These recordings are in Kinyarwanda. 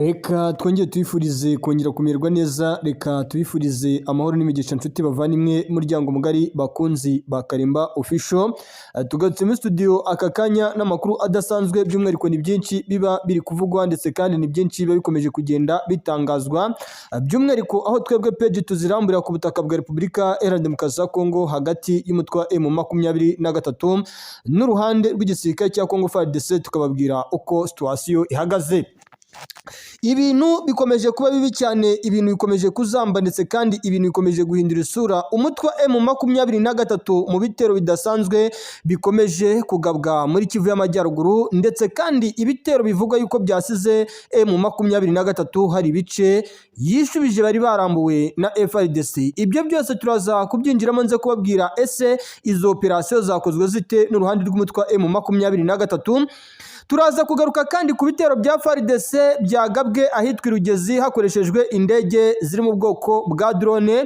Reka twongere tubifurize kongera kumererwa neza, reka tubifurize amahoro n'imigisha nshuti bavandimwe muryango mugari bakunzi ba Karimba Official. Tugarutse muri studio aka kanya n'amakuru adasanzwe, by'umwihariko ni byinshi biba biri kuvugwa ndetse kandi ni byinshi biba bikomeje kugenda bitangazwa, by'umwihariko aho twebwe page tuziramburira ku butaka bwa Repubulika Iharanira Demokarasi ya Kongo hagati y'umutwe wa M23 n'uruhande rw'igisirikare cya Kongo FARDC, tukababwira uko situation ihagaze. Ibintu bikomeje kuba bibi cyane, ibintu bikomeje kuzamba ndetse kandi ibintu bikomeje guhindura isura. Umutwe wa M23 mu bitero bidasanzwe bikomeje kugabwa muri Kivu y'Amajyaruguru, ndetse kandi ibitero bivuga yuko byasize M23 hari ibice yishubije bari barambuwe na FARDC. Ibyo byose turaza kubyinjiramo nze kubabwira ese izo operation zakozwe zite n'uruhande rw'umutwe wa M23. Turaza kugaruka kandi ku bitero bya FARDC byagabwe ahitwa Irugezi hakoreshejwe indege ziri mu bwoko bwa drone.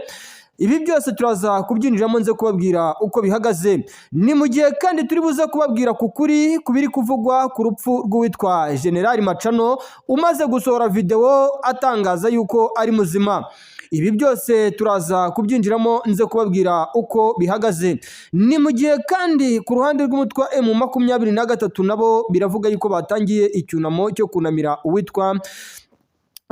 Ibi byose turaza kubyinjiramo nze kubabwira uko bihagaze. Ni mu gihe kandi turi buze kubabwira ku kuri kubiri kuvugwa ku rupfu rw'uwitwa General Macano umaze gusohora video atangaza yuko ari muzima. Ibi byose turaza kubyinjiramo nze kubabwira uko bihagaze. Ni mu gihe kandi ku ruhande rw'umutwe wa M23 nabo biravuga yuko batangiye icyunamo cyo kunamira uwitwa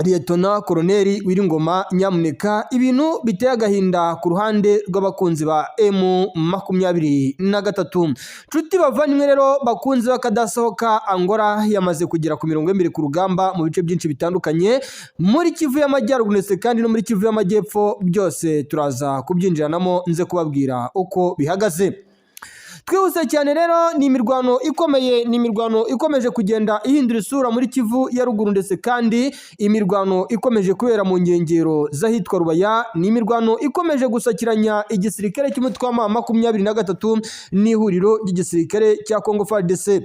Lieutenant Colonel Wiringoma Nyamuneka. Ibintu biteye agahinda ku ruhande rw'abakunzi ba M23. Nshuti bavanywe rero bakunzi bakadasohoka, Angola yamaze kugera ku mirongo y'imbere ku rugamba mu bice byinshi bitandukanye muri Kivu y'Amajyaruguru ndetse kandi no muri Kivu y'Amajyepfo. Byose turaza kubyinjiranamo nze kubabwira uko bihagaze. Twihuse cyane rero, ni imirwano ikomeye, ni imirwano ikomeje kugenda ihindura isura muri Kivu ya ruguru ndetse kandi imirwano ikomeje kubera mu nkengero z'ahitwa Rubaya. Ni imirwano ikomeje gusakiranya igisirikare cy'umutwe wa M23 n'ihuriro ry'igisirikare cya Kongo FARDC.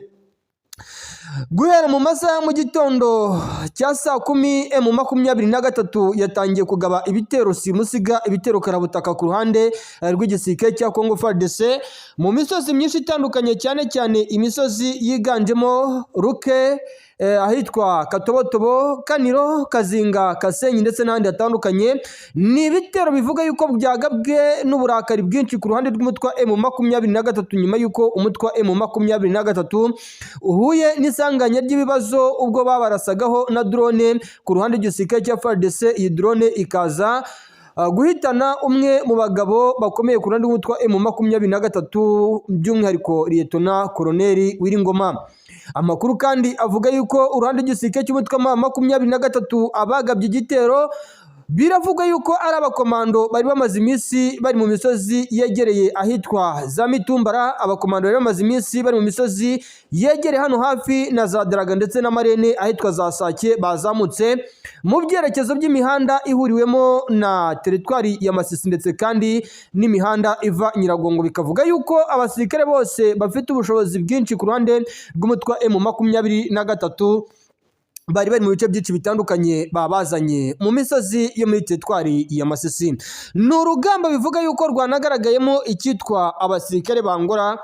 Guhera mu masaha mu gitondo cya saa 10 M23 yatangiye kugaba ibitero simusiga, ibitero karabutaka ku ruhande rw'igisirikare cya Kongo FARDC mu misozi myinshi itandukanye, cyane cyane imisozi yiganjemo Ruke, ahitwa Katobotobo, Kaniro, Kazinga, Kasenyi ndetse n'ahandi hatandukanye. Ni ibitero bivuga yuko byagabwe n'uburakari bwinshi ku ruhande rw'umutwe wa M23 nyuma yuko umutwe wa M23 uhuye n'isanganya ry'ibibazo ubwo babarasagaho na drone ku ruhande rw'igisirikare cya FARDC. Iyi drone ikaza guhitana umwe mu bagabo bakomeye ku ruhande rw'umutwe wa M23, by'umwihariko Lieutenant Colonel Wiringoma. Amakuru kandi avuga yuko uruhande rw'igisirikare cy'umutwe wa M23 abagabye igitero biravuga yuko ari abakomando bari bamaze iminsi bari mu misozi yegereye ahitwa za Mitumbara. Abakomando bari bamaze iminsi bari mu misozi yegereye hano hafi na za Daraga ndetse na Marene ahitwa za Sake, bazamutse mu byerekezo by'imihanda ihuriwemo na teritwari ya Masisi ndetse kandi n'imihanda iva Nyiragongo. Bikavuga yuko abasirikare bose bafite ubushobozi bwinshi ku ruhande rw'umutwe wa M23 bari mu bice byinshi bitandukanye babazanye mu misozi yo muri teritwari ya Masisi. Ni urugamba bivuga yuko rwanagaragayemo icyitwa abasirikare ba Angola.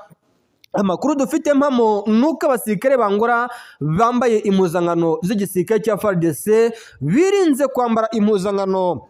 Amakuru dufite mpamo nuko abasirikare ba Angola bambaye impuzankano z'igisirikare cya FARDC, birinze kwambara impuzankano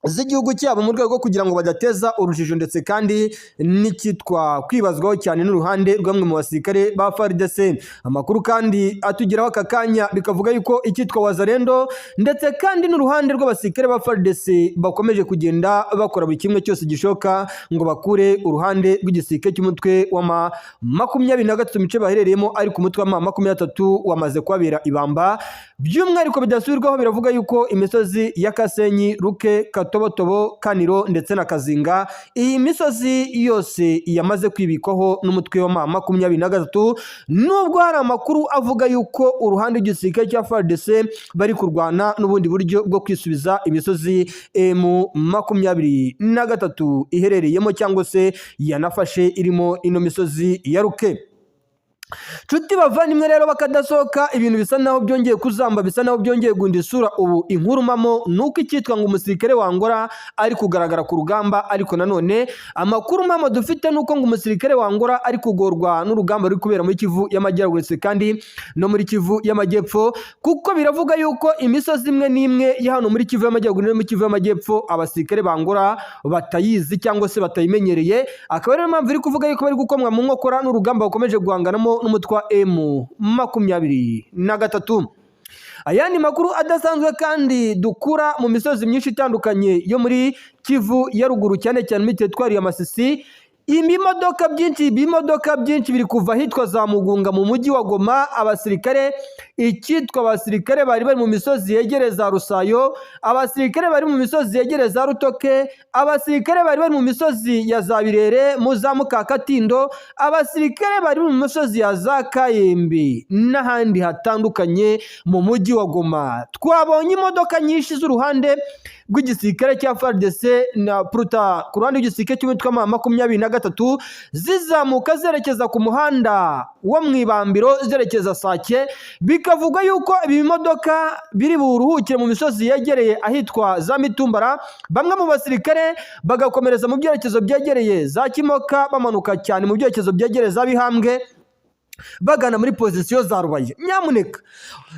z'igihugu cyabo mu rwego kugira ngo badateza urujijo ndetse kandi n'icyitwa kwibazwaho cyane n'uruhande rw'amwe mu basirikare ba FARDC. Amakuru kandi atugeraho aka kanya bikavuga yuko icyitwa Wazalendo ndetse kandi n'uruhande rw'abasirikare ba FARDC bakomeje kugenda bakora buri kimwe cyose gishoka ngo bakure uruhande rw'igisirikare cy'umutwe wa M23 mice baherereyemo, ariko umutwe wa M23 wamaze kubabera ibamba. By'umwihariko bidasubirwaho biravuga yuko imisozi ya Kasenyi, Ruke, Katobotobo, Kaniro ndetse na Kazinga, iyi misozi yose yamaze kwibikwaho n'umutwe wa M23, nubwo hari amakuru avuga yuko uruhande rw'igisirikare cya FARDC bari kurwana n'ubundi buryo bwo kwisubiza imisozi M23 iherereyemo cyangwa se yanafashe irimo ino misozi ya Ruke. Nshuti bavandimwe rero bakadasohoka, ibintu bisa naho byongeye kuzamba, bisa naho byongeye guhinda isura. Ubu inkuru mamo nuko icyitwa ngo umusirikare wa Angola ari kugaragara ku rugamba, ariko nanone amakuru mamo dufite nuko ngo umusirikare wa Angola ari kugorwa n'urugamba ruri kubera muri Kivu y'Amajyaruguru kandi no muri Kivu y'Amajyepfo, kuko biravuga yuko imisozi imwe n'imwe ya hano muri Kivu y'Amajyaruguru no muri Kivu y'Amajyepfo abasirikare ba Angola batayizi cyangwa se batayimenyereye. Akaba ariyo mpamvu iri kuvuga yuko bari gukomwa mu nkokora n'urugamba bakomeje guhanganamo n'umutwe wa M23. Ayandi makuru adasanzwe kandi dukura mu misozi myinshi itandukanye yo muri Kivu ya ruguru, cyane cyane muri teritwari ya Masisi, ibimodoka byinshi biri kuva hitwa za Mugunga mu mujyi wa Goma. Abasirikare bari mu misozi yegereza Rusayo, abasirikare bari mu misozi yegereza Rutoke, abasirikare bari mu misozi ya za Birere mu za Mukakatindo, abasirikare bari mu misozi ya za Kayembe n'ahandi hatandukanye mu mujyi wa Goma. Twabonye imodoka nyinshi z'uruhande rw'igisirikare cya FARDC na Pruta ku ruhande rw'igisirikare cy'umutwe wa 23 zizamuka zerekeza ku muhanda wo mwibambiro zerekeza Sake. Bikavuga yuko ibi bimodoka biri buruhukire mu misozi yegereye ahitwa za Mitumbara, bamwe mu basirikare bagakomereza mu byerekezo byegereye za Kimoka, bamanuka cyane mu byerekezo byegereye za Bihambwe bagana muri pozisiyo za Rubaye. Nyamuneka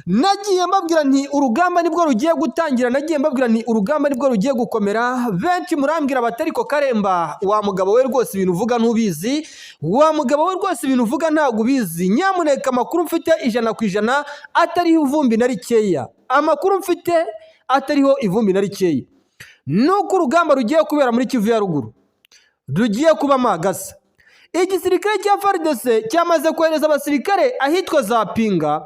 nagiye mbabwira nti urugamba nibwo rugiye gutangira, nagiye mbabwira nti urugamba nibwo rugiye gukomera. Benshi murambwira batari ko Karemba, wa mugabo we rwose ibintu uvuga ntubizi, wa mugabo we rwose ibintu uvuga ntabwo ubizi. Nyamuneka amakuru mfite 100% atariho ivumbi na rikeya, amakuru mfite atariho ivumbi na rikeya nuko urugamba rugiye kubera muri Kivu ya ruguru rugiye kuba magasa. Igisirikare cya FARDC cyamaze kohereza abasirikare ahitwa za Pinga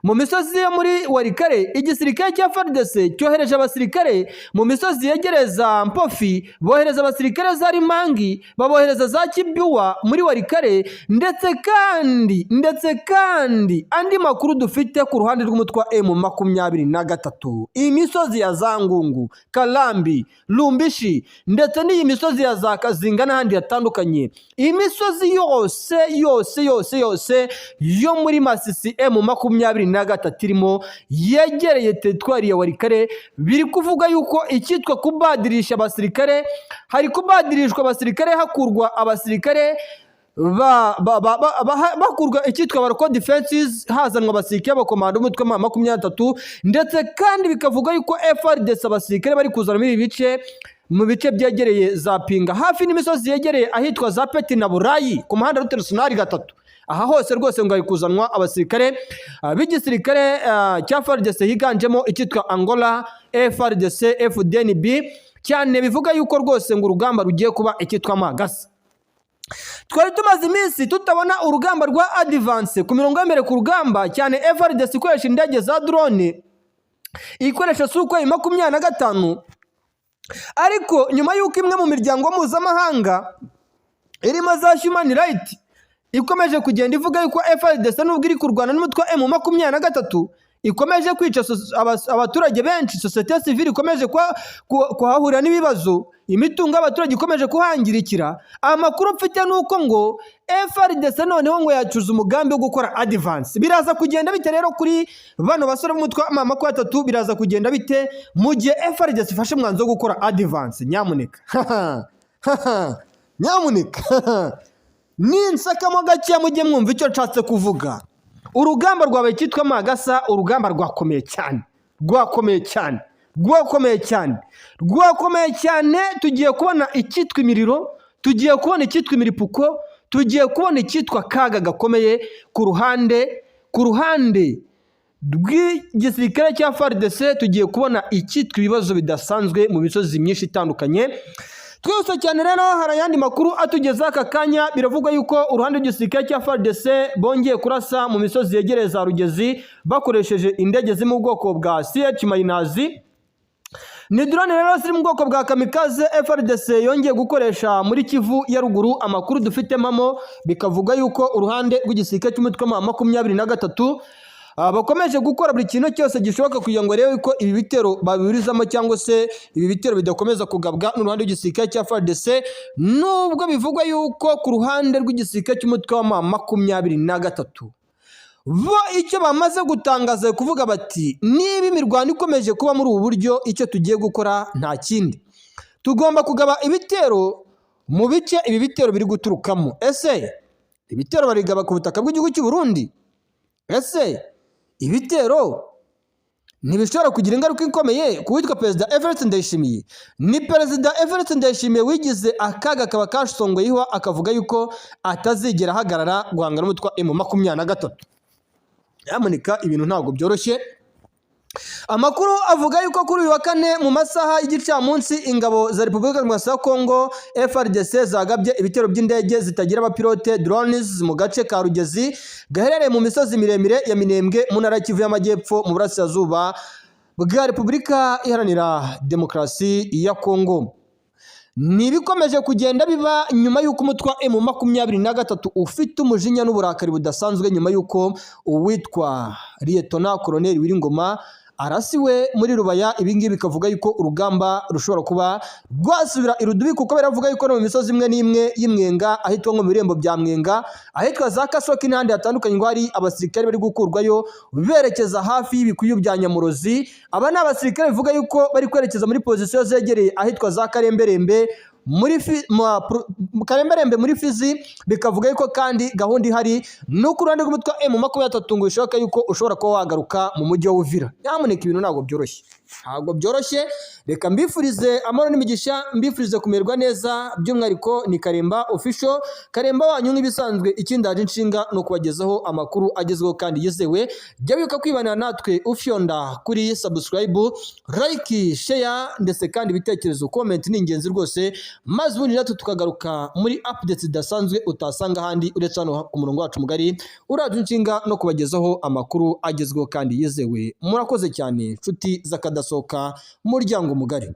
mu misozi yo muri Warikare. Igisirikare cya FARDC cyohereje abasirikare mu misozi yegereza Mpofi, bohereza abasirikare za Rimangi, babohereza za Kibyuwa muri Warikare, ndetse kandi andi makuru dufite ku ruhande rw'umutwe wa M23, imisozi ya za Ngungu, Kalambi, Lumbishi, ndetse n'iyi misozi ya za Kazinga n'ahandi hatandukanye. Imisozi yose yo muri Masisi M23 irimo yegereye teritwari ya Warikare. Biri kuvuga yuko icyitwa kubadirisha abasirikare, hari kubadirishwa abasirikare hakurwa abasirikare bakurwa icyitwa barco defenses, hazanwa abasirikare bakomanda umutwe wa 23, ndetse kandi bikavuga yuko FARDC abasirikare bari kuzana muri bice mu bice byegereye za Pinga hafi n'imisozi yegereye ahitwa za Peti na Burayi ku muhanda Ruterusunari 3. Aha hose rwose ngo ari kuzanwa abasirikare b'igisirikare cya FARDC higanjemo icyitwa Angola FARDC FDNB, cyane bivuga yuko rwose ngo urugamba rugiye kuba icyitwa magasa. Twari tumaze iminsi tutabona urugamba rwa advance ku mirongo y'imbere ku rugamba, cyane FARDC ikoresha indege za drone, ikoresha Sukhoi 25, ariko nyuma y'uko imwe mu miryango mpuzamahanga irimo za Human Rights ikomeje kugenda ivuga yuko FARDC nubwo iri kurwana n'umutwe wa M23 ikomeje kwica abaturage benshi, societe civile ikomeje kuhahurira n'ibibazo, imitungo y'abaturage ikomeje kuhangirikira. Amakuru mfite nuko ngo FARDC noneho ngo yacuza umugambi wo gukora advance. Biraza kugenda bite rero kuri bano basore b'umutwe wa 23? Biraza kugenda bite mu gihe FARDC ifashe umwanzuro wo gukora advance? Nyamuneka ninsakamo gakeya mujye mwumva icyo nshatse kuvuga. Urugamba rwabaye cyitwa magasa, urugamba rwakomeye cyane. Tugiye kubona icyitwa imiriro, tugiye kubona icyitwa imiripuko, tugiye kubona icyitwa kaga gakomeye ku ruhande rw'igisirikare cya FARDC. Tugiye kubona icyitwa ibibazo bidasanzwe mu misozi myinshi itandukanye. Twese cyane rero hari ayandi makuru atugeza aka kanya. Biravugwa yuko uruhande rw'igisirikare cya FARDC bongeye kurasa mu misozi yegereza Rugezi bakoresheje indege ziri mu bwoko bwa CH-. Ni drone rero ziri mu bwoko bwa kamikaze FARDC yongeye gukoresha muri Kivu ya ruguru. Amakuru dufite mamo bikavuga yuko uruhande rw'igisirikare cy'umutwe wa 23 bakomeje gukora buri kintu cyose gishoboka kugira ngo barebe ko ibi bitero babiburizamo cyangwa se ibi bitero bidakomeza kugabwa n'uruhande rw'igisirikare cya FARDC, nubwo bivugwa yuko ku ruhande rw'igisirikare cy'umutwe wa M23 bo icyo bamaze gutangaza kuvuga bati niba imirwano ikomeje kuba muri ubu buryo, icyo tugiye gukora nta kindi, tugomba kugaba ibitero mu bice ibi bitero biri guturukamo. Ese ibitero barigaba ku butaka bw'igihugu cy'u Burundi? Ese ibitero ntibishobora kugira ingaruka ikomeye ku witwa Perezida Evariste Ndayishimiye? Ni Perezida Evariste Ndayishimiye wigize akaga kaba kashongoyeho akavuga yuko atazigera ahagarara guhangana n'umutwe wa M23. Yamunika ibintu ntabwo byoroshye. Amakuru avuga yuko kuri uyu wa kane mu masaha y'igicamunsi ingabo za Repubulika Demokarasi ya Kongo FARDC zagabye ibitero by'indege zitagira abapilote drones mu gace ka Rugezi gaherereye mu misozi miremire ya Minembwe mu ntara y'Kivu y'Amajyepfo mu burasirazuba bwa Repubulika Iharanira Demokarasi ya Kongo. Ni bikomeje kugenda biba nyuma y'uko umutwe wa M23 ufite umujinya n'uburakari budasanzwe nyuma y'uko uwitwa Lieutenant Colonel Wiringoma arasiwe muri Rubaya. Ibingibi bikavuga yuko urugamba rushobora kuba rwasubira irudubi, kuko baravuga yuko no mu misozi imwe n'imwe y'Imwenga ahitwa nko mu birembo bya Mwenga, ahitwa za Kasoki n'ahandi hatandukanye ngo hari abasirikare bari gukurwayo berekeza hafi y'ibikuyu bya Nyamurozi. Aba ni abasirikare bivuga yuko bari kwerekeza muri pozisiyo zegereye ahitwa za Karemberembe muri Fizi. Bikavuga yuko kandi gahunda ihari nuko uruhande rw'umutwe M23 ngo bishoboka yuko ushobora kuba wagaruka mu mujyi wa Uvira. Nyamuneka ibintu ntabwo byoroshye. Reka mbifurize amahoro n'imigisha, mbifurize kumerwa neza. By'umwihariko ni Karemba Official, Karemba wanyu nk'ibisanzwe. Ikindaje inshinga no kubagezaho amakuru agezweho kandi yizewe. Jya wibuka kwibanira natwe ufyonda kuri subscribe, like, share ndetse kandi ibitekerezo comment ni ingenzi rwose, maze ubundi natwe tukagaruka muri updates zidasanzwe utasanga ahandi uretse hano ku murongo wacu mugari uraje inshinga no kubagezaho amakuru agezweho kandi yizewe. Murakoze cyane nshuti z'akadasohoka muryango mugari.